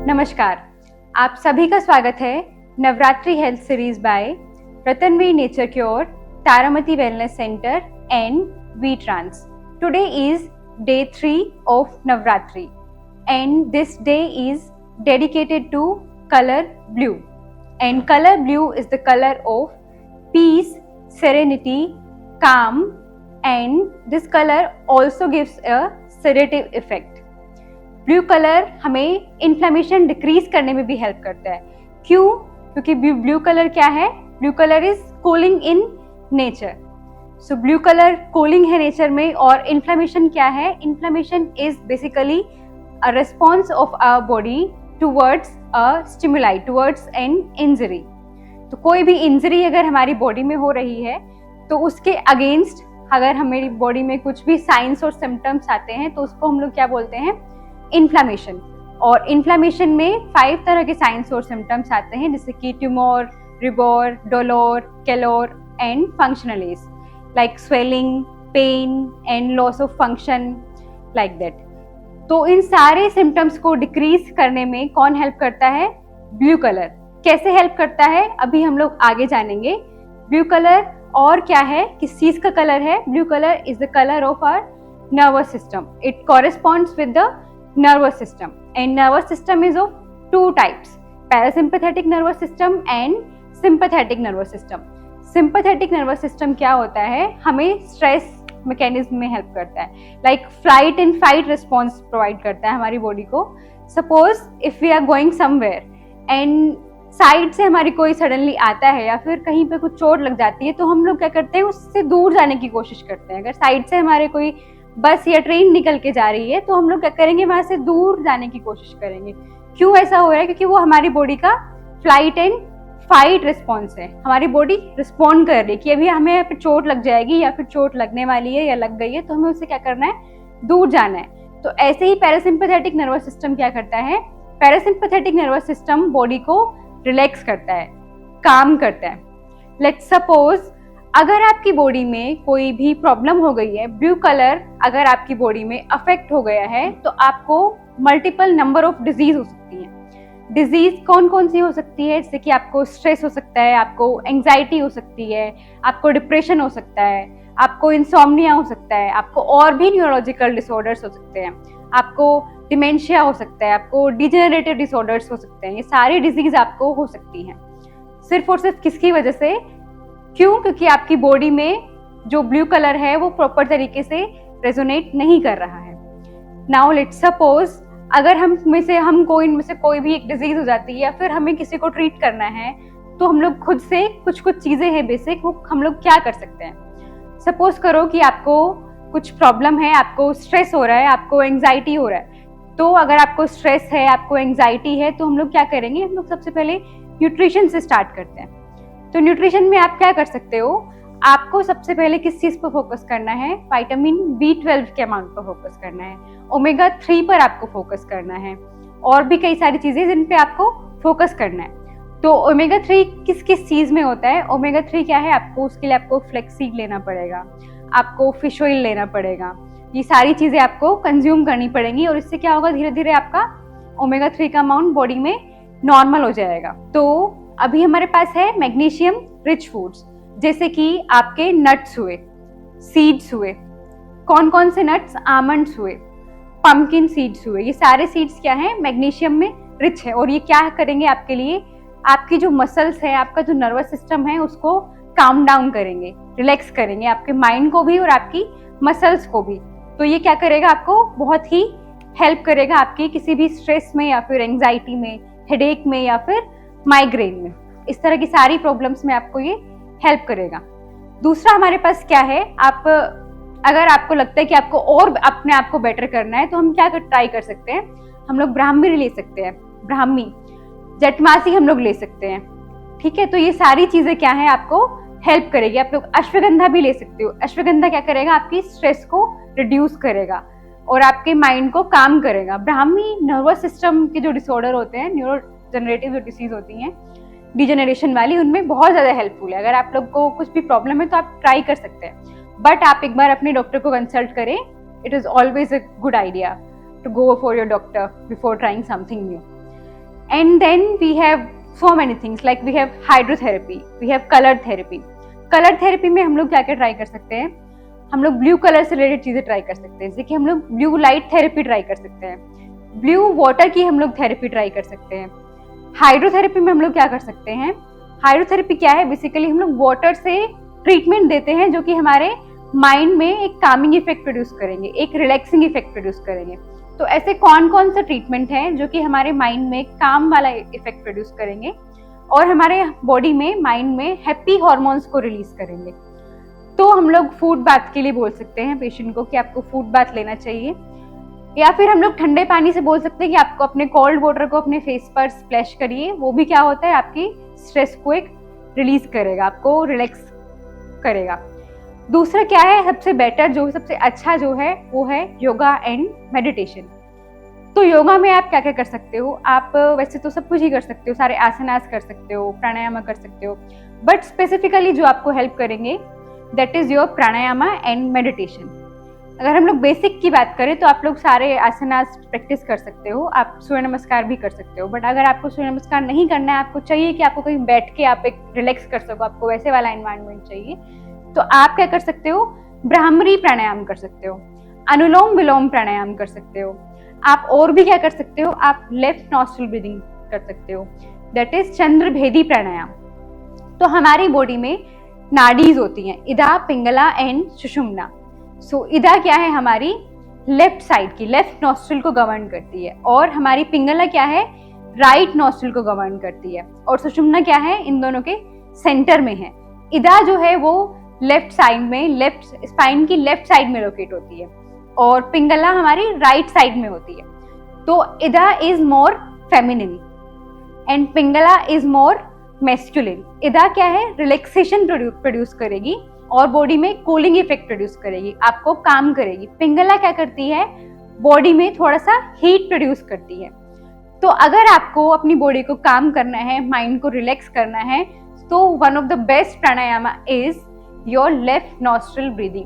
नमस्कार, आप सभी का स्वागत है Navratri health series by Ratanvi nature cure, Taramati wellness centre and V trans. Today is day 3 of Navratri and this day is dedicated to color blue. And color blue is the color of peace, serenity, calm, and this color also gives a sedative effect. Blue colour हमें inflammation decrease करने में भी help करता है. क्यों? क्योंकि blue colour क्या है? Blue colour is cooling in nature. So blue colour cooling है नेचर में. और इन्फ्लेमेशन क्या है? Inflammation is basically a response of our body towards a stimuli, towards an injury. तो कोई भी इंजरी अगर हमारी बॉडी में हो रही है तो उसके अगेंस्ट अगर हमारी बॉडी में कुछ भी साइंस और सिम्टम्स आते हैं तो उसको हम लोग क्या बोलते हैं? इन्फ्लेमेशन. और इन्फ्लेमेशन में 5 तरह के साइंस और सिम्टम्स आते हैं, जैसे कि tumor, rubor, dolor, calor and functional age, like swelling, pain and loss of function, like that. तो इन सारे सिम्टम्स को डिक्रीज करने में कौन हेल्प करता है? Blue colour. कैसे हेल्प करता है अभी हम लोग आगे जानेंगे. ब्लू कलर और क्या है, किस चीज का कलर है? Blue colour is the colour of our nervous system. It corresponds with the nervous system, and nervous system is of 2 types: parasympathetic nervous system and sympathetic nervous system. Sympathetic nervous system क्या होता है? हमें stress mechanism में help करता है, like flight and fight response provide करता है हमारी बॉडी को. Suppose if we are going somewhere and side से हमारी कोई सडनली आता है या फिर कहीं पे कुछ चोट लग जाती है तो हम लोग क्या करते हैं? उससे दूर जाने की कोशिश करते हैं. अगर साइड से हमारे कोई बस या ट्रेन निकल के जा रही है तो हम लोग क्या करेंगे? वहां से दूर जाने की कोशिश करेंगे. क्यों ऐसा हो रहा है? क्योंकि वो हमारी बॉडी का फ्लाइट एंड फाइट रिस्पॉन्स है. हमारी बॉडी रिस्पॉन्ड कर रही है कि अभी हमें यहाँ पे चोट लग जाएगी या फिर चोट लगने वाली है या लग गई है, तो हमें उससे क्या करना है? दूर जाना है. तो ऐसे ही पैरासिम्पैथेटिक नर्वस सिस्टम क्या करता है? पैरासिम्पैथेटिक नर्वस सिस्टम बॉडी को रिलैक्स करता है, काम करता है. लेट्स सपोज अगर आपकी बॉडी में कोई भी प्रॉब्लम हो गई है, ब्लू कलर अगर आपकी बॉडी में अफेक्ट हो गया है तो आपको मल्टीपल नंबर ऑफ डिजीज हो सकती है. डिजीज कौन कौन सी हो सकती है? जैसे कि आपको स्ट्रेस हो सकता है, आपको एंजाइटी हो सकती है, आपको डिप्रेशन हो सकता है, आपको इंसोम्निया हो सकता है, आपको और भी न्यूरोलॉजिकल डिसऑर्डर्स हो सकते हैं, आपको डिमेंशिया हो सकता है, आपको डिजेनरेटिव डिसऑर्डर्स हो सकते हैं. ये सारी डिजीज आपको हो सकती हैं सिर्फ और सिर्फ किसकी वजह से? क्यों? क्योंकि आपकी बॉडी में जो ब्लू कलर है वो प्रॉपर तरीके से रेजोनेट नहीं कर रहा है. नाउ लेट्स सपोज अगर हम में से कोई भी एक डिजीज हो जाती है या फिर हमें किसी को ट्रीट करना है तो हम लोग खुद से कुछ चीजें हैं बेसिक, वो हम लोग क्या कर सकते हैं? सपोज करो कि आपको कुछ प्रॉब्लम है, आपको स्ट्रेस हो रहा है, आपको एंजाइटी हो रहा है. तो अगर आपको स्ट्रेस है, आपको एंजाइटी है, तो हम लोग क्या करेंगे? हम लोग सबसे पहले न्यूट्रिशन से स्टार्ट करते हैं. तो न्यूट्रिशन में आप क्या कर सकते हो? आपको सबसे पहले किस चीज पर फोकस करना है? विटामिन B12 के अमाउंट पर फोकस करना है, ओमेगा 3 पर आपको फोकस करना है, और भी कई सारी चीजें जिन पे आपको फोकस करना है. तो ओमेगा 3 किस किस चीज में होता है? ओमेगा 3 क्या है? आपको उसके लिए आपको फ्लेक्सीड लेना पड़ेगा, आपको फिश ऑयल लेना पड़ेगा. ये सारी चीजें आपको कंज्यूम करनी पड़ेंगी और इससे क्या होगा? धीरे धीरे आपका ओमेगा 3 का अमाउंट बॉडी में नॉर्मल हो जाएगा. तो अभी हमारे पास है मैग्नीशियम रिच फूड्स, जैसे कि आपके नट्स हुए, सीड्स हुए. कौन कौन से नट्स? आमंड्स हुए, पंपकिन सीड्स हुए. ये सारे सीड्स क्या हैं? मैग्नीशियम में रिच है. और ये क्या करेंगे आपके लिए? आपकी जो मसल्स है, आपका जो नर्वस सिस्टम है, उसको काम डाउन करेंगे, रिलैक्स करेंगे, आपके माइंड को भी और आपकी मसल्स को भी. तो ये क्या करेगा? आपको बहुत ही हेल्प करेगा आपकी किसी भी स्ट्रेस में या फिर एंजाइटी में, हेडेक में या फिर माइग्रेन में. इस तरह की सारी प्रॉब्लम्स में आपको ये हेल्प करेगा. दूसरा हमारे पास क्या है? अगर आपको लगता है कि आपको और अपने आप को बेटर करना है तो हम क्या ट्राई कर सकते हैं? हम लोग ब्राह्मी ले सकते हैं, ब्राह्मी, जटमासी हम लोग ले सकते हैं. ठीक है, तो ये सारी चीजें क्या है? आपको हेल्प करेगी. आप लोग अश्वगंधा भी ले सकते हो. अश्वगंधा क्या करेगा? आपकी स्ट्रेस को रिड्यूस करेगा और आपके माइंड को काम करेगा. ब्राह्मी नर्वस सिस्टम के जो डिसऑर्डर होते हैं, न्यूरो जनरेटिव जो डिसीज होती हैं, डिजेनरेशन वाली, उनमें बहुत ज़्यादा हेल्पफुल है. अगर आप लोग को कुछ भी प्रॉब्लम है तो आप ट्राई कर सकते हैं, बट आप एक बार अपने डॉक्टर को कंसल्ट करें. It is always a good idea to go for your doctor before trying something new. And then we have so many things, like we have hydrotherapy, we have color therapy. Colour therapy में हम लोग क्या क्या try कर सकते हैं, हम लोग ब्लू कलर से रिलेटेड चीजें ट्राई कर सकते हैं, जैसे कि हम लोग ब्लू लाइट थेरेपी ट्राई कर सकते हैं, ब्लू वाटर की हम लोग थेरेपी ट्राई कर सकते हैं. हाइड्रोथेरेपी में हम लोग क्या कर सकते हैं, हाइड्रोथेरेपी क्या है, बेसिकली हम लोग वाटर से ट्रीटमेंट देते हैं जो कि हमारे माइंड में एक कामिंग इफेक्ट प्रोड्यूस करेंगे, एक रिलैक्सिंग इफेक्ट प्रोड्यूस करेंगे. तो ऐसे कौन कौन से ट्रीटमेंट हैं जो कि हमारे माइंड में काम वाला इफेक्ट प्रोड्यूस करेंगे और हमारे बॉडी में, माइंड में हैप्पी हार्मोन्स को रिलीज करेंगे. तो हम लोग फूड बाथ के लिए बोल सकते हैं पेशेंट को कि आपको फूड बाथ लेना चाहिए, या फिर हम लोग ठंडे पानी से बोल सकते हैं कि आपको अपने कोल्ड वाटर को अपने फेस पर स्प्लैश करिए. वो भी क्या होता है, आपकी स्ट्रेस को एक रिलीज करेगा, आपको रिलैक्स करेगा. दूसरा क्या है, सबसे बेटर जो सबसे अच्छा जो है वो है योगा एंड मेडिटेशन. तो योगा में आप क्या क्या कर सकते हो, आप वैसे तो सब कुछ ही कर सकते हो, सारे आसनास कर सकते हो, प्राणायाम कर सकते हो, बट स्पेसिफिकली जो आपको हेल्प करेंगे that is your pranayama and meditation. अगर हम लोग बेसिक की बात करें तो आप लोग सारे आसनास प्रैक्टिस कर सकते हो, आप सूर्य नमस्कार भी कर सकते हो. बट अगर आपको सूर्य नमस्कार नहीं करना है, आपको चाहिए कि आपको कहीं बैठ के आप एक रिलैक्स कर सको, आपको वैसे वाला एनवायरनमेंट चाहिए, तो आप क्या कर सकते हो, ब्राह्मरी प्राणायाम कर सकते हो, अनुलोम विलोम प्राणायाम कर सकते हो. आप और भी क्या कर सकते हो, आप लेफ्ट नॉस्ट्रल ब्रीदिंग कर सकते हो, दैट इज चंद्रभेदी प्राणायाम. तो हमारी बॉडी में नाडीज होती हैं, इदा, पिंगला एंड सुषुम्ना. सो इदा क्या है, हमारी लेफ्ट साइड की, लेफ्ट नॉस्ट्रल को गवर्न करती है, और हमारी पिंगला क्या है, राइट नॉस्ट्रल को गवर्न करती है, और सुषुम्ना क्या है, इन दोनों के सेंटर में है. इदा जो है वो लेफ्ट साइड में, लेफ्ट स्पाइन की लेफ्ट साइड में लोकेट होती है, और पिंगला हमारी राइट साइड में होती है. तो Ida is more feminine and Pingala is more masculine. Ida क्या है, रिलैक्सेशन प्रोड्यूस करेगी और बॉडी में कूलिंग इफेक्ट प्रोड्यूस करेगी, आपको काम करेगी. पिंगला क्या करती है, बॉडी में थोड़ा सा हीट प्रोड्यूस करती है. तो अगर आपको अपनी बॉडी को काम करना है, माइंड को रिलैक्स करना है, तो one of the best pranayama is your left nostril breathing.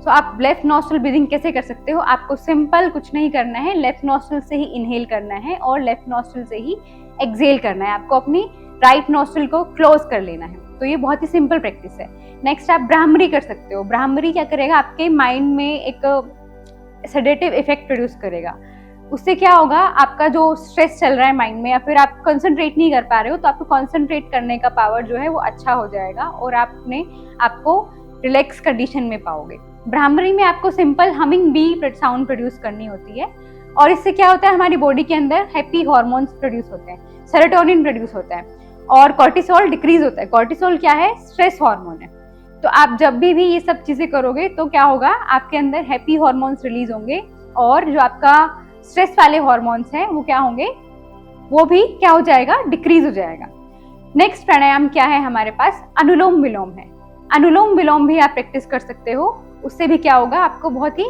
So आप लेफ्ट नॉस्ट्रल ब्रीदिंग कैसे कर सकते हो, आपको सिंपल कुछ नहीं करना है, लेफ्ट नॉस्ट्रल से ही इनहेल करना है और लेफ्ट नॉस्ट्रल से ही एक्सहेल करना है. आपको अपनी राइट नॉस्ट्रल को क्लोज कर लेना है. तो ये बहुत ही सिंपल प्रैक्टिस है. नेक्स्ट आप ब्राह्मरी कर सकते हो. ब्राह्मरी क्या करेगा, आपके माइंड में एक सेडेटिव इफेक्ट प्रोड्यूस करेगा. उससे क्या होगा, आपका जो स्ट्रेस चल रहा है माइंड में, या फिर आप कंसंट्रेट नहीं कर पा रहे हो, तो आपको कंसंट्रेट करने का पावर जो है वो अच्छा हो जाएगा और आपको रिलैक्स कंडीशन में पाओगे. ब्राह्मरी में आपको simple humming bee sound produce करनी होती है, और इससे क्या होता है, हमारी बॉडी के अंदर हैप्पी हार्मोन्स प्रोड्यूस होते हैं, सेरोटोनिन प्रोड्यूस होता है और कॉर्टिसोल डिक्रीज होता है. कॉर्टिसोल क्या है, स्ट्रेस हार्मोन है. तो आप जब भी ये सब चीजें करोगे तो क्या होगा, आपके अंदर हैप्पी हार्मोन्स रिलीज होंगे, और जो आपका स्ट्रेस वाले हार्मोन्स हैं वो क्या होंगे, वो भी क्या हो जाएगा, डिक्रीज हो जाएगा. नेक्स्ट प्राणायाम क्या है हमारे पास, अनुलोम विलोम है. अनुलोम विलोम भी आप प्रैक्टिस कर सकते हो, उससे भी क्या होगा, आपको बहुत ही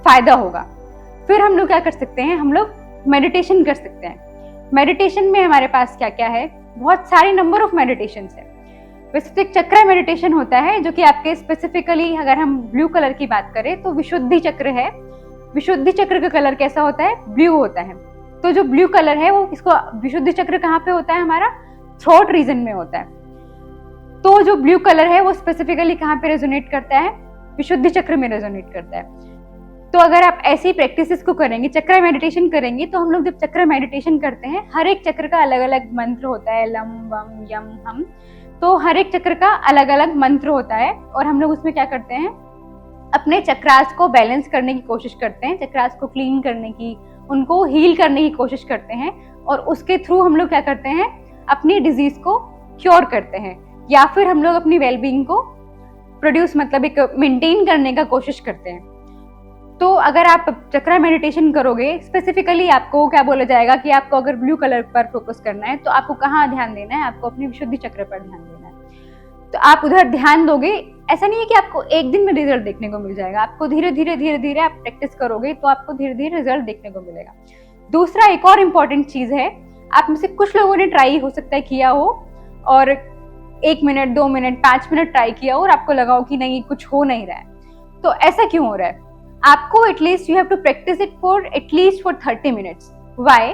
फायदा होगा. फिर हम लोग क्या कर सकते हैं, हम लोग मेडिटेशन कर सकते हैं. मेडिटेशन में हमारे पास क्या क्या है, बहुत सारे नंबर ऑफ मेडिटेशन है. वैसे तो एक चक्र मेडिटेशन होता है जो कि आपके स्पेसिफिकली, अगर हम ब्लू कलर की बात करें तो विशुद्धि चक्र है. विशुद्धि चक्र का कलर कैसा होता है, ब्लू होता है. तो जो ब्लू कलर है वो, इसको विशुद्धि चक्र कहाँ पे होता है, हमारा थ्रोट रीजन में होता है. तो जो ब्लू कलर है वो स्पेसिफिकली कहाँ पे रेजोनेट करता है, विशुद्धि चक्र में रेजोनेट करता है. तो अगर आप ऐसी प्रैक्टिसेस को करेंगे, चक्र मेडिटेशन करेंगे, तो हम लोग जब चक्र मेडिटेशन करते हैं, हर एक चक्र का अलग अलग मंत्र होता है, लम वम यम हम. तो हर एक चक्र का अलग अलग मंत्र होता है, और हम लोग उसमें क्या करते हैं, अपने चक्रास को बैलेंस करने की कोशिश करते हैं, चक्रास को क्लीन करने की, उनको हील करने की कोशिश करते हैं, और उसके थ्रू हम लोग क्या करते हैं, अपनी डिजीज को क्योर करते हैं, या फिर हम लोग अपनी वेलबींग को प्रोड्यूस, मतलब एक मेंटेन करने का कोशिश करते हैं. तो अगर आप चक्र मेडिटेशन करोगे, स्पेसिफिकली आपको क्या बोला जाएगा कि आपको अगर ब्लू कलर पर फोकस करना है, तो आपको कहाँ ध्यान देना है, आपको अपनी विशुद्धि चक्र पर ध्यान देना है. तो आप उधर ध्यान दोगे. ऐसा नहीं है कि आपको एक दिन में रिजल्ट देखने को मिल जाएगा, आपको धीरे धीरे आप प्रैक्टिस करोगे तो आपको धीरे धीरे रिजल्ट देखने को मिलेगा. दूसरा एक और इम्पॉर्टेंट चीज है, आप में से कुछ लोगों ने ट्राई हो सकता है किया हो, और 1 मिनट 2 मिनट 5 मिनट ट्राई किया और आपको लगा हो कि नहीं कुछ हो नहीं रहा है. तो ऐसा क्यों हो रहा है, आपको at least you have to practise it for at least 30 minutes. Why?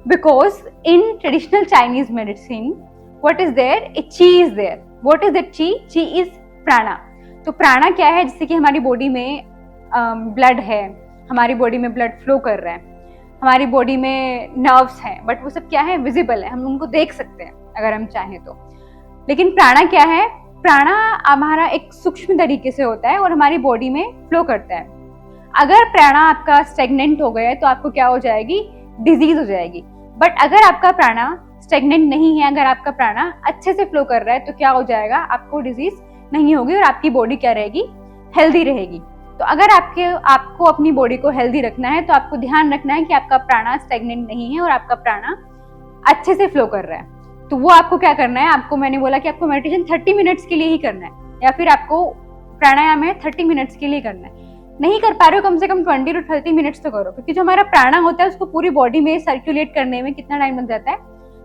because in traditional Chinese medicine, what is there? A qi is there. What is that qi? Qi is prana. तो प्राणा क्या है? जिससे कि हमारी बॉडी में ब्लड है, हमारी बॉडी में ब्लड फ्लो कर रहा है, हमारी बॉडी में नर्व्स हैं, बट वो सब क्या है? विजिबल है, हम उनको देख सकते हैं अगर हम चाहें तो। लेकिन प्राणा क्या है? प्राणा हमारा एक सूक्ष्म तरीके से होता है और हमारी बॉडी में फ्लो करता है। अगर प्राणा आपका स्टेगनेंट हो गया है तो आपको क्या हो जाएगी? डिजीज हो जाएगी। बट अगर आपका प्राणा स्टेगनेंट नहीं है, अगर आपका प्राणा अच्छे से फ्लो कर रहा है तो क्या हो जाएगा? आपको डिजीज नहीं होगी और आपकी बॉडी क्या रहेगी? हेल्दी रहेगी। तो अगर आपको अपनी बॉडी को हेल्दी रखना है तो आपको ध्यान रखना है कि आपका प्राणा स्टेगनेंट नहीं है और आपका प्राणा अच्छे से फ्लो कर रहा है। तो वो आपको क्या करना है? आपको मैंने बोला कि आपको मेडिटेशन 30 मिनट्स के लिए ही करना है, या फिर आपको प्राणायाम है 30 मिनट्स के लिए करना है। नहीं कर पा रहे हो, कम से कम 20 to 30 मिनट्स तो करो, क्योंकि जो हमारा प्राणा होता है उसको पूरी बॉडी में सर्कुलेट करने में कितना टाइम लग जाता है?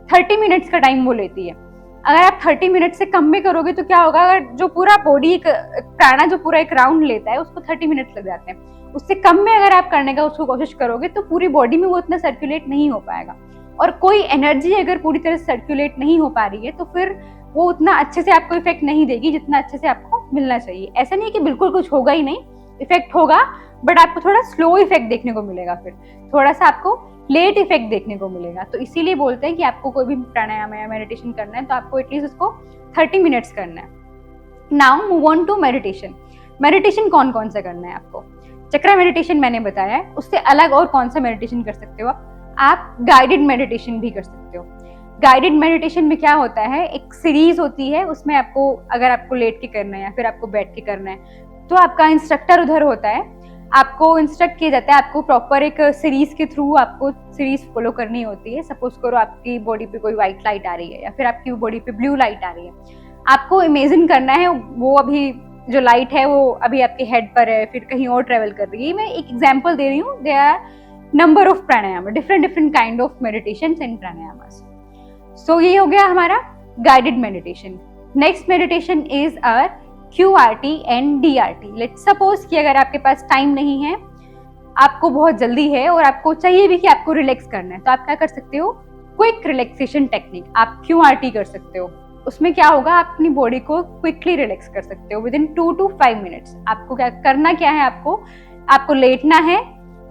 30 मिनट्स का टाइम वो लेती है। अगर आप 30 मिनट से कम में करोगे तो क्या होगा? अगर जो पूरा बॉडी प्राणा जो पूरा एक राउंड लेता है उसको 30 मिनट्स लग जाते हैं, उससे कम में अगर आप करने का उसको कोशिश करोगे तो पूरी बॉडी में वो इतना सर्कुलेट नहीं हो पाएगा। और कोई एनर्जी अगर पूरी तरह से सर्कुलेट नहीं हो पा रही है तो फिर वो उतना अच्छे से आपको इफेक्ट नहीं देगी जितना अच्छे से आपको मिलना चाहिए। ऐसा नहीं कि बिल्कुल कुछ होगा ही नहीं, इफेक्ट होगा, बट आपको थोड़ा स्लो इफेक्ट देखने को मिलेगा, फिर थोड़ा सा आपको लेट इफेक्ट देखने को मिलेगा। तो इसीलिए बोलते हैं कि आपको कोई भी प्राणायाम या मेडिटेशन करना है तो आपको एटलीस्ट उसको 30 मिनट्स करना है। Now move on to meditation. Meditation कौन कौन सा करना है आपको? चक्रा मेडिटेशन मैंने बताया है, उससे अलग और कौन सा मेडिटेशन कर सकते हो आप गाइडेड मेडिटेशन भी कर सकते हो। गाइडेड मेडिटेशन में क्या होता है? एक सीरीज होती है, उसमें आपको अगर आपको लेट के करना है या फिर आपको बैठ के करना है तो आपका इंस्ट्रक्टर उधर होता है, आपको इंस्ट्रक्ट किया जाता है, आपको प्रॉपर एक सीरीज के थ्रू आपको सीरीज फॉलो करनी होती है। सपोज करो आपकी बॉडी पे कोई व्हाइट लाइट आ रही है या फिर आपकी बॉडी पे ब्लू लाइट आ रही है, आपको इमेजिन करना है वो अभी जो लाइट है वो अभी आपके हेड पर है, फिर कहीं और ट्रेवल कर रही है। मैं एक एग्जाम्पल दे रही हूँ। There are number of pranayam, different kind of meditation and pranayam. So ये हो गया हमारा guided meditation. Next meditation is a QRT and DRT। Let's suppose कि अगर आपके पास टाइम नहीं है, आपको बहुत जल्दी है और आपको चाहिए भी कि आपको रिलैक्स करना है, तो आप क्या कर सकते हो? क्विक रिलैक्सेशन टेक्निक, आप QRT कर सकते हो। उसमें क्या होगा? आप अपनी बॉडी को क्विकली रिलैक्स कर सकते हो विदिन 2 to 5 मिनट्स। आपको क्या करना है? आपको लेटना है,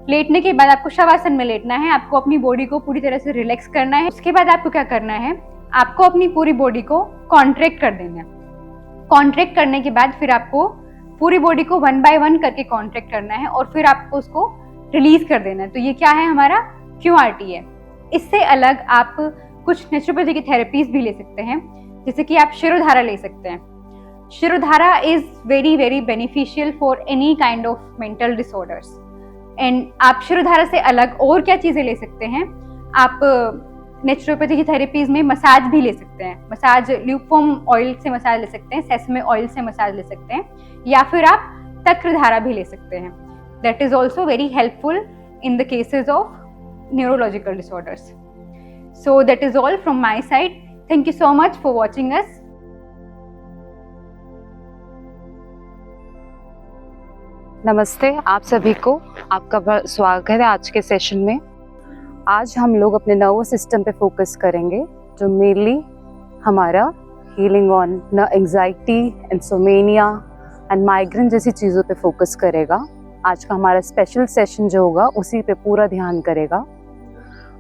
लेटने के बाद आपको शवासन में लेटना है, आपको अपनी बॉडी को पूरी तरह से रिलैक्स करना है। उसके बाद आपको क्या करना है? आपको अपनी पूरी बॉडी को कॉन्ट्रैक्ट कर देना है। कॉन्ट्रैक्ट करने के बाद फिर आपको पूरी बॉडी को 1 by 1 करके कॉन्ट्रैक्ट करना है और फिर आपको उसको रिलीज कर देना है। तो ये क्या है? हमारा QRT है। इससे अलग आप कुछ नेचुरोपैथी की थेरेपीज भी ले सकते हैं, जैसे कि आप शिरोधारा ले सकते हैं। Shirodhara is very beneficial for any kind of mental disorders. And आप शिरोधारा से अलग और क्या चीजें ले सकते हैं? आप नेचुरोपैथी की थेरेपीज में मसाज भी ले सकते हैं। मसाज ल्यूकवार्म ऑयल से मसाज ले सकते हैं, सेसमे ऑयल से मसाज ले सकते हैं, या फिर आप तक्रधारा भी ले सकते हैं। That is also very helpful in the cases of neurological disorders. So that is all from my side. Thank you so much for watching us. नमस्ते आप सभी को, आपका स्वागत है आज के सेशन में। आज हम लोग अपने नर्वस सिस्टम पे फोकस करेंगे, जो मेनली हमारा healing on anxiety, insomnia and migraine जैसी चीज़ों पे फोकस करेगा। आज का हमारा स्पेशल सेशन जो होगा उसी पे पूरा ध्यान करेगा।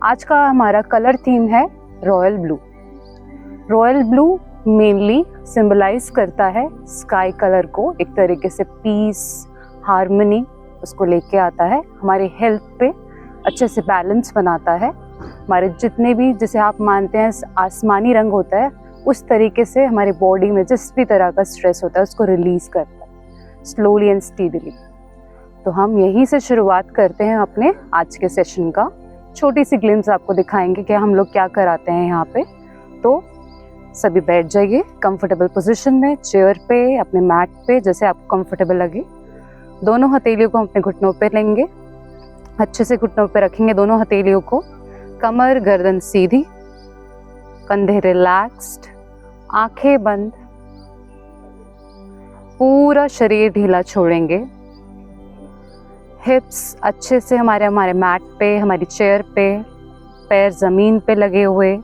आज का हमारा कलर थीम है royal blue. Royal blue mainly symbolise करता है स्काई कलर को, एक तरीके से पीस, हार्मनी उसको लेके आता है। हमारे हेल्थ पे अच्छे से बैलेंस बनाता है। हमारे जितने भी, जैसे आप मानते हैं आसमानी रंग होता है, उस तरीके से हमारे बॉडी में जिस भी तरह का स्ट्रेस होता है उसको रिलीज करता है स्लोली एंड स्टीडीली। तो हम यहीं से शुरुआत करते हैं अपने आज के सेशन का। छोटी सी ग्लिम्स आपको दिखाएंगे कि हम लोग क्या कराते हैं यहाँ पे। तो सभी बैठ जाइए कंफर्टेबल पोजीशन में, चेयर पे, अपने मैट पे, जैसे आपको कंफर्टेबल लगे। दोनों हथेलियों को अपने घुटनों पे लेंगे, अच्छे से घुटनों पे रखेंगे दोनों हथेलियों को। कमर गर्दन सीधी, कंधे रिलैक्स्ड, आंखें बंद, पूरा शरीर ढीला छोड़ेंगे। हिप्स अच्छे से हमारे मैट पे, हमारी चेयर पे पैर जमीन पे लगे हुए,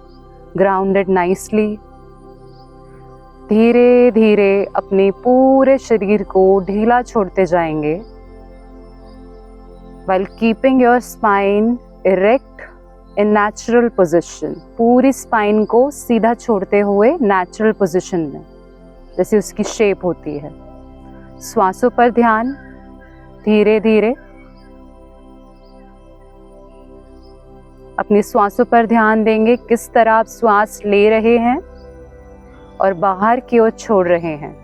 ग्राउंडेड नाइसली। धीरे धीरे अपने पूरे शरीर को ढीला छोड़ते जाएंगे, while keeping your spine erect in natural position। पूरी स्पाइन को सीधा छोड़ते हुए नेचुरल पोजीशन में, जैसे उसकी शेप होती है। श्वासों पर ध्यान, धीरे धीरे अपनी श्वासों पर ध्यान देंगे, किस तरह आप श्वास ले रहे हैं और बाहर की ओर छोड़ रहे हैं।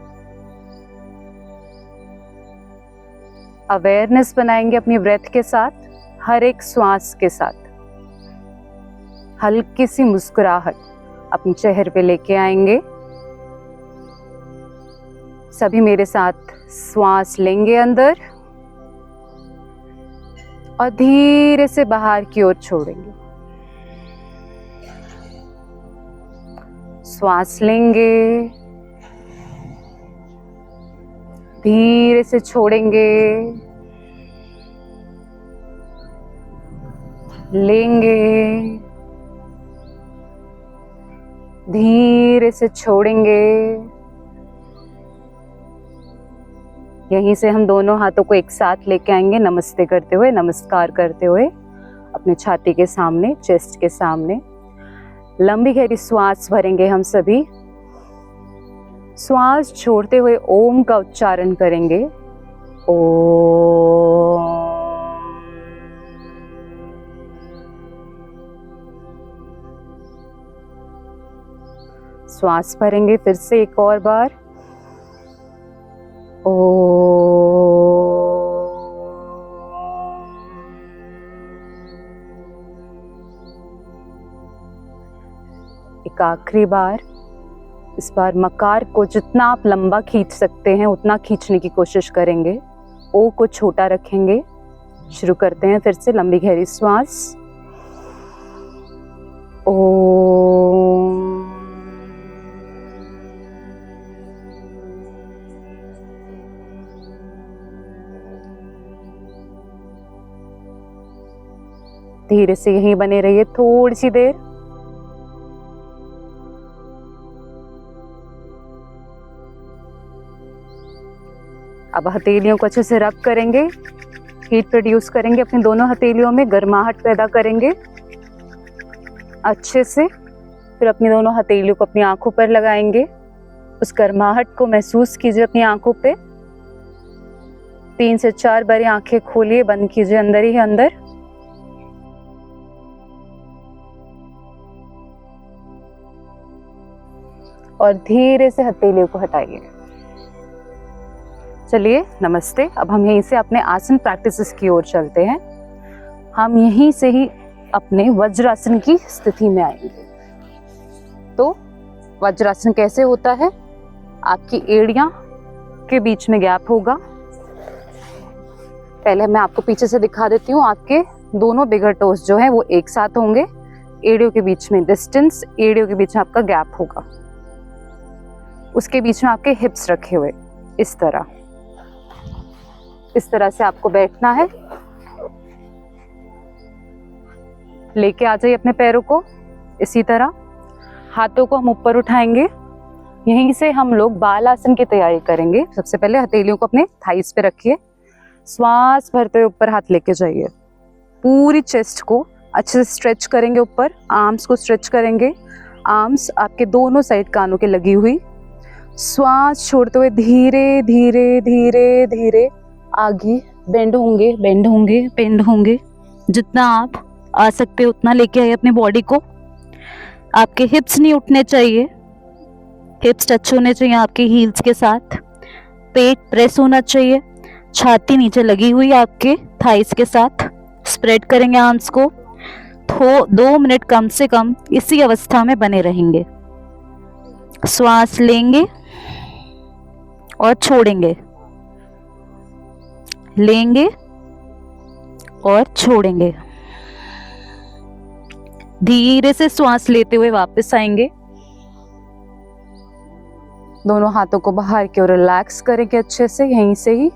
अवेयरनेस बनाएंगे अपनी ब्रेथ के साथ, हर एक श्वास के साथ। हल्की सी मुस्कुराहट अपने चेहरे पे लेके आएंगे। सभी मेरे साथ श्वास लेंगे अंदर और धीरे से बाहर की ओर छोड़ेंगे। श्वास लेंगे, धीरे से छोड़ेंगे, लेंगे, धीरे से छोड़ेंगे। यहीं से हम दोनों हाथों को एक साथ लेके आएंगे, नमस्ते करते हुए, नमस्कार करते हुए अपने छाती के सामने, चेस्ट के सामने। लंबी गहरी श्वास भरेंगे हम सभी। श्वास छोड़ते हुए ओम का उच्चारण करेंगे। ओम। श्वास भरेंगे फिर से एक और बार। एक आखिरी बार। इस बार मकार को जितना आप लंबा खींच सकते हैं उतना खींचने की कोशिश करेंगे। ओ को छोटा रखेंगे। शुरू करते हैं फिर से लंबी गहरी श्वास। ओम। धीरे से यहीं बने रहिए थोड़ी सी देर। अब हथेलियों को अच्छे से रब करेंगे, हीट प्रोड्यूस करेंगे अपनी दोनों हथेलियों में, गर्माहट पैदा करेंगे अच्छे से। फिर अपनी दोनों हथेलियों को अपनी आंखों पर लगाएंगे। उस गर्माहट को महसूस कीजिए अपनी आंखों पे। 3 से 4 बार आंखें खोलिए, बंद कीजिए अंदर ही अंदर। और धीरे से हथेलियों को हटाइए। चलिए नमस्ते। अब हम यहीं से अपने आसन प्रैक्टिसेस की ओर चलते हैं। हम यहीं से ही अपने वज्रासन की स्थिति में आएंगे। तो वज्रासन कैसे होता है? आपकी एड़ियां के बीच में गैप होगा। पहले मैं आपको पीछे से दिखा देती हूँ। आपके दोनों बिगर टोस जो है वो एक साथ होंगे। एड़ियों के बीच में डिस्टेंस, एड़ियों के बीच में आपका गैप होगा। उसके बीच में आपके हिप्स रखे हुए इस तरह से आपको बैठना है। लेके आ जाइए अपने पैरों को इसी तरह। हाथों को हम ऊपर उठाएंगे। यहीं से हम लोग बाल आसन की तैयारी करेंगे। सबसे पहले हथेलियों को अपने थाइस पे रखिए। श्वास भरते हुए ऊपर हाथ लेके जाइए। पूरी चेस्ट को अच्छे से स्ट्रेच करेंगे ऊपर। आर्म्स को स्ट्रेच करेंगे। आर्म्स आपके दोनों साइड कानों के लगी हुई। श्वास छोड़ते हुए धीरे धीरे धीरे धीरे आगे बेंड होंगे, बेंड होंगे, बेंड होंगे। जितना आप आ सकते हो उतना लेके आइए अपनी बॉडी को। आपके हिप्स नहीं उठने चाहिए, हिप्स टच होने चाहिए आपके हील्स के साथ। पेट प्रेस होना चाहिए, छाती नीचे लगी हुई आपके थाइस के साथ। स्प्रेड करेंगे आर्म्स को। 2 मिनट कम से कम इसी अवस्था में बने रहेंगे। श्वास लेंगे और छोड़ेंगे, लेंगे और छोड़ेंगे। धीरे से श्वास लेते हुए वापस आएंगे। दोनों हाथों को बाहर की ओर रिलैक्स करेंगे अच्छे से। यहीं से ही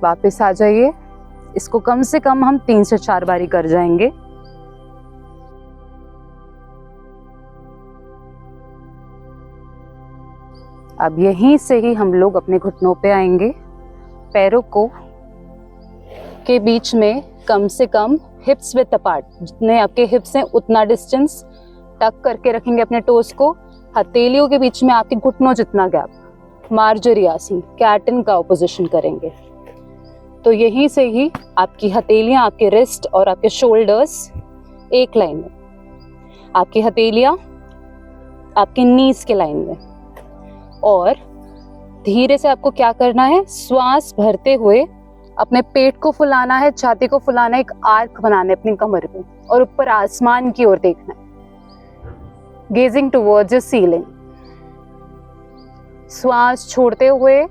वापस आ जाइए। इसको कम से कम हम 3 से 4 बारी कर जाएंगे। अब यहीं से ही हम लोग अपने घुटनों पे आएंगे, पैरों को के बीच में कम से कम हिप्स विद अपार्ट, जितने आपके हिप्स हैं उतना डिस्टेंस टक करके रखेंगे अपने टोस को। हथेलियों के बीच में आपके घुटनों जितना गैप, मार्जरी आसन, कैट एंड काउ पोजीशन करेंगे। तो यहीं से ही आपकी हथेलियां, आपके रिस्ट और आपके शोल्डर्स एक लाइन में, आपकी हथेलियां आपके नीज के लाइन में। और धीरे से आपको क्या करना है, श्वास भरते हुए अपने पेट को फुलाना है, छाती को फुलाना है, एक आर्क बनाना है अपनी कमर में और ऊपर आसमान की ओर देखना है, गेजिंग टुवर्ड्स द सीलिंग। श्वास छोड़ते हुए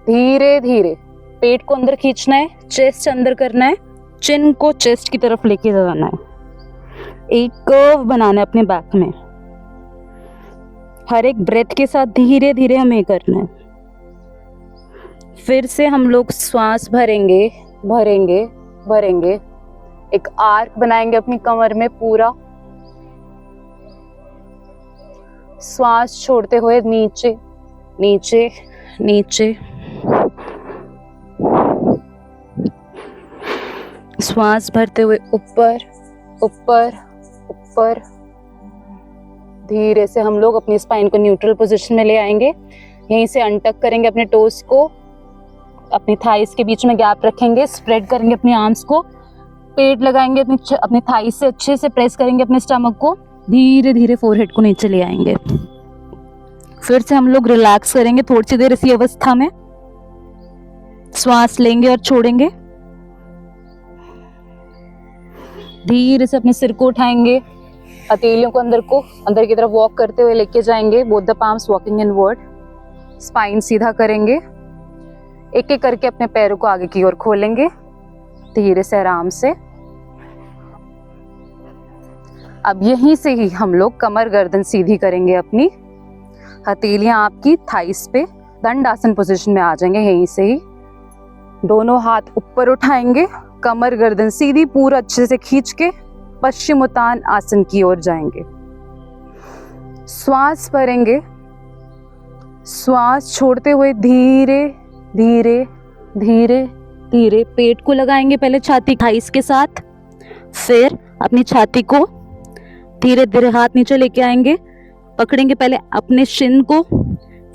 धीरे धीरे पेट को अंदर खींचना है, चेस्ट अंदर करना है, चिन को चेस्ट की तरफ लेके जाना है, एक कर्व बनाना है अपने बैक में। हर एक ब्रेथ के साथ धीरे धीरे हमें ये करना है। फिर से हम लोग श्वास भरेंगे भरेंगे भरेंगे, एक आर्क बनाएंगे अपनी कमर में पूरा। श्वास छोड़ते हुए नीचे नीचे नीचे, श्वास भरते हुए ऊपर ऊपर ऊपर। धीरे से हम लोग अपनी स्पाइन को न्यूट्रल पोजीशन में ले आएंगे। यहीं से अनटक करेंगे अपने टोस को, अपनी थाइस के बीच में गैप रखेंगे, स्प्रेड करेंगे अपनी आर्म्स को, पेट लगाएंगे अपनी थाइस से, अच्छे से प्रेस करेंगे अपने स्टमक को, धीरे धीरे फोरहेड को नीचे ले आएंगे। फिर से हम लोग रिलैक्स करेंगे थोड़ी सी देर इसी अवस्था में, श्वास लेंगे और छोड़ेंगे। धीरे से अपने सिर को उठाएंगे, हथेलियों को अंदर की तरफ वॉक करते हुए लेके जाएंगे, both the palms walking inward. Spine सीधा करेंगे, एक एक करके अपने पैरों को आगे की ओर खोलेंगे, धीरे से आराम से। अब यहीं से ही हम लोग कमर गर्दन सीधी करेंगे अपनी, हथेलियां आपकी थाइस पे दंडासन पोजीशन में आ जाएंगे। यहीं से ही दोनों हाथ ऊपर उठाएंगे, कमर गर्दन सीधी पूरा अच्छे से खींच के पश्चिमोत्तान आसन की ओर जाएंगे। श्वास भरेंगे, श्वास छोड़ते हुए धीरे धीरे धीरे धीरे पेट को लगाएंगे, पहले छाती थाइस के साथ, फिर अपनी छाती को धीरे धीरे हाथ नीचे लेके आएंगे, पकड़ेंगे पहले अपने शिन को,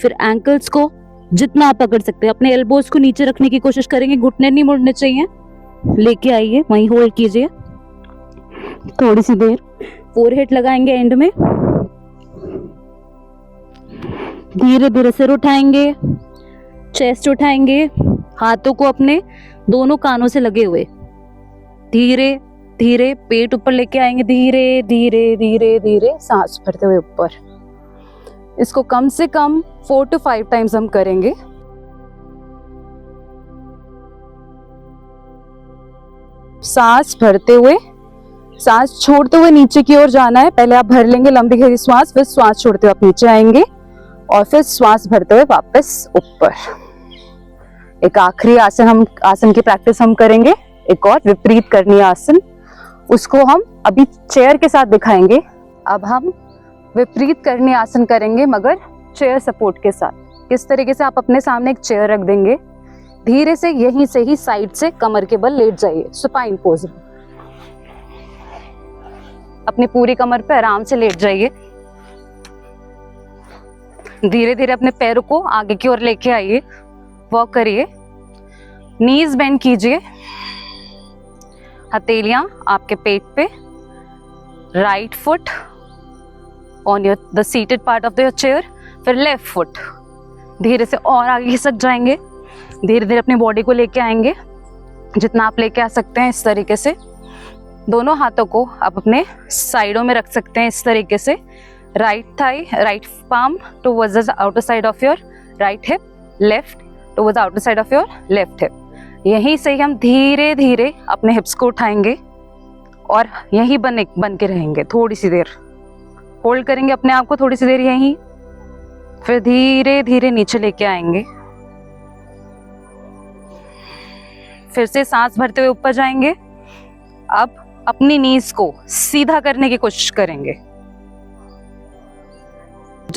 फिर एंकल्स को, जितना आप पकड़ सकते हैं। अपने एल्बोज को नीचे रखने की कोशिश करेंगे, घुटने नहीं मुड़ने चाहिए, लेके आइए, वहीं होल्ड कीजिए थोड़ी सी देर। फोरहेड लगाएंगे एंड में, धीरे धीरे सिर उठाएंगे, चेस्ट उठाएंगे, हाथों को अपने दोनों कानों से लगे हुए धीरे धीरे पेट ऊपर लेके आएंगे, धीरे धीरे धीरे धीरे सांस भरते हुए ऊपर। इसको कम से कम 4 to 5 टाइम्स हम करेंगे। सांस भरते हुए, सांस छोड़ते हुए नीचे की ओर जाना है। पहले आप भर लेंगे लंबी गहरी श्वास, फिर श्वास छोड़ते हुए आप नीचे आएंगे और फिर श्वास भरते हुए वापस ऊपर। एक आखिरी आसन की प्रैक्टिस हम करेंगे, एक और विपरीत करनी आसन, उसको हम अभी चेयर के साथ दिखाएंगे। अब हम विपरीत करनी आसन करेंगे मगर चेयर सपोर्ट के साथ। किस तरीके से, आप अपने सामने एक चेयर रख देंगे, धीरे से यहीं से ही साइड से कमर के बल लेट जाइए, सुपाइन पोज में अपनी पूरी कमर पे आराम से लेट जाइए। धीरे धीरे अपने पैरों को आगे की ओर लेके आइए, वॉक करिए, नीज बेंड कीजिए, हथेलियां आपके पेट पे, right foot on the seated part of the chair, फिर लेफ्ट फुट धीरे से और आगे खिसक जाएंगे। धीरे धीरे अपनी बॉडी को लेके आएंगे, जितना आप लेके आ सकते हैं इस तरीके से। दोनों हाथों को आप अपने साइडों में रख सकते हैं इस तरीके से, right thigh, right palm towards the outer side of your right hip, left towards the outer side of your left hip. यहीं से ही हम धीरे धीरे अपने हिप्स को उठाएंगे और यहीं बन के रहेंगे। थोड़ी सी देर होल्ड करेंगे अपने आप को, थोड़ी सी देर यहीं, फिर धीरे धीरे नीचे लेके आएंगे, फिर से सांस भरते हुए ऊपर जाएंगे। अब अपनी नीज को सीधा करने की कोशिश करेंगे।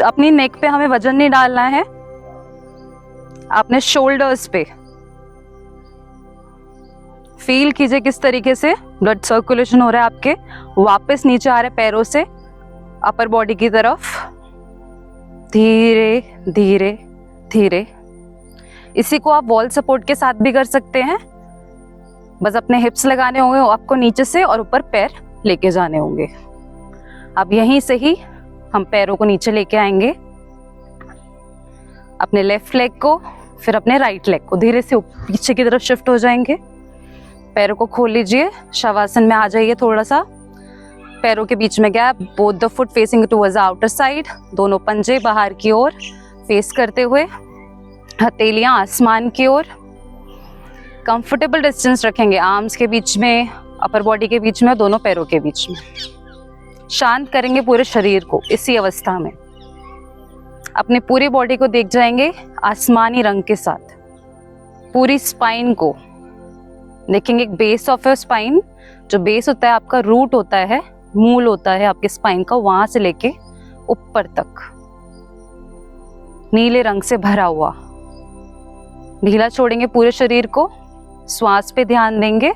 अपनी नेक पे हमें वजन नहीं डालना है, अपने शोल्डर्स पे फील कीजिए किस तरीके से ब्लड सर्कुलेशन हो रहा है आपके, वापस नीचे आ रहे पैरों से अपर बॉडी की तरफ, धीरे धीरे धीरे। इसी को आप वॉल सपोर्ट के साथ भी कर सकते हैं। बस अपने हिप्स लगाने होंगे आपको नीचे से और ऊपर पैर लेके जाने होंगे। अब यहीं से ही हम पैरों को नीचे लेके आएंगे, अपने लेफ्ट लेग को फिर अपने राइट लेग को धीरे से पीछे की तरफ शिफ्ट हो जाएंगे। पैरों को खोल लीजिए, शवासन में आ जाइए। थोड़ा सा पैरों के बीच में gap, both the foot facing towards outer side, दोनों पंजे बाहर की ओर फेस करते हुए, हथेलियां आसमान की ओर। कंफर्टेबल डिस्टेंस रखेंगे आर्म्स के बीच में, अपर बॉडी के बीच में, दोनों पैरों के बीच में। शांत करेंगे पूरे शरीर को इसी अवस्था में। अपने पूरी बॉडी को देख जाएंगे आसमानी रंग के साथ। पूरी स्पाइन को देखेंगे, एक बेस ऑफ योर स्पाइन, जो बेस होता है आपका, रूट होता है, मूल होता है आपके स्पाइन का, वहां से लेके ऊपर तक नीले रंग से भरा हुआ। ढीला छोड़ेंगे पूरे शरीर को, श्वास पे ध्यान देंगे।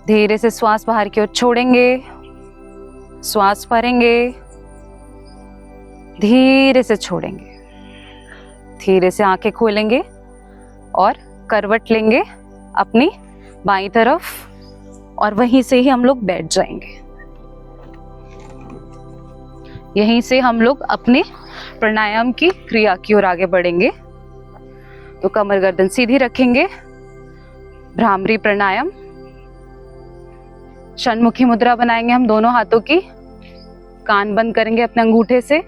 धीरे से श्वास बाहर की ओर छोड़ेंगे, श्वास भरेंगे, धीरे से छोड़ेंगे। धीरे से आंखें खोलेंगे और करवट लेंगे अपनी बाईं तरफ और वहीं से ही हम लोग बैठ जाएंगे। यहीं से हम लोग अपने प्राणायाम की क्रिया की ओर आगे बढ़ेंगे। तो कमर गर्दन सीधी रखेंगे, भ्रामरी प्राणायाम, षण्मुखी मुद्रा बनाएंगे हम दोनों हाथों की। कान बंद करेंगे अपने अंगूठे से,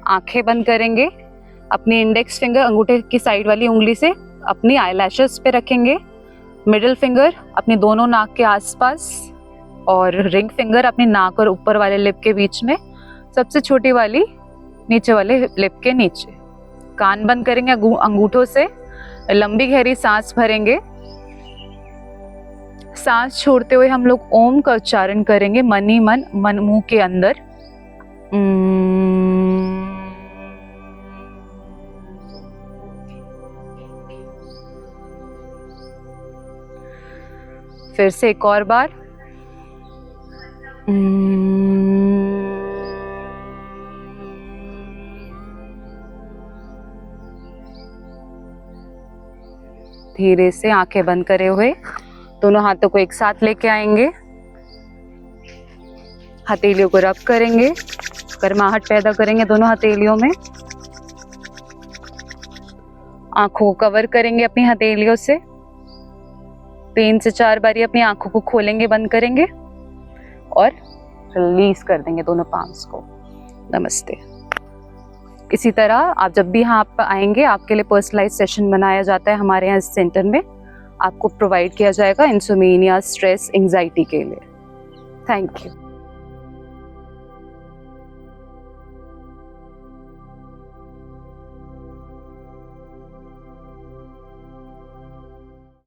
आंखें बंद करेंगे, अपनी इंडेक्स फिंगर अंगूठे की साइड वाली उंगली से अपनी आईलैशेस पे रखेंगे, मिडिल फिंगर अपनी दोनों नाक के आसपास और रिंग फिंगर अपनी नाक और ऊपर वाले लिप के बीच में, सबसे छोटी वाली नीचे वाले लिप के नीचे। कान बंद करेंगे अंगूठों से, लंबी गहरी सांस भरेंगे। सांस छोड़ते हुए हम लोग ओम का उच्चारण करेंगे मन ही मन, मन मुंह के अंदर। फिर से एक और बार। धीरे से आंखें बंद करे हुए दोनों हाथों को एक साथ लेके आएंगे, हथेलियों को रब करेंगे, गर्माहट पैदा करेंगे दोनों हथेलियों में। आंखों को कवर करेंगे अपनी हथेलियों से। 3 से 4 बारी अपनी आंखों को खोलेंगे, बंद करेंगे और रिलीज कर देंगे दोनों पाम्स को। नमस्ते। इसी तरह आप जब भी यहाँ पर आएंगे, आपके लिए पर्सनलाइज सेशन बनाया जाता है हमारे यहाँ इस सेंटर में। आपको प्रोवाइड किया जाएगा इंसोमेनिया, स्ट्रेस, एंजाइटी के लिए। Thank you.